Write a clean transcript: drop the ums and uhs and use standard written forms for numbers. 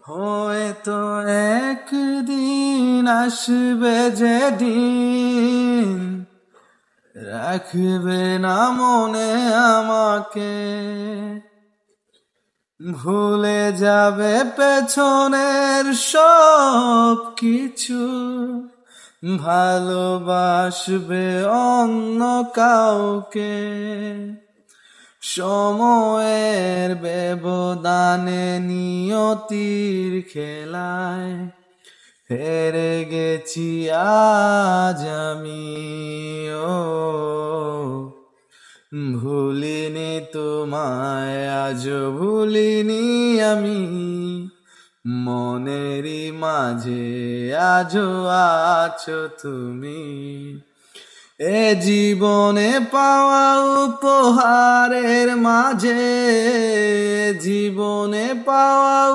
হয়তো একদিন আসবে যেদিন রাখবে না মনে আমাকে, ভুলে যাবে পেছনের সব কিছু, ভালোবাসবে অন্য কাউকে। সময়ের ব্যবধানে নিয়তির খেলায় হেরে গেছি আজ আমি। ও ভুলিনি তোমায়, আজ ভুলিনি আমি, মনেরই মাঝে আজও আছো তুমি। এ জীবনে পাওয়া উপহারের মাঝে, জীবনে পাওয়া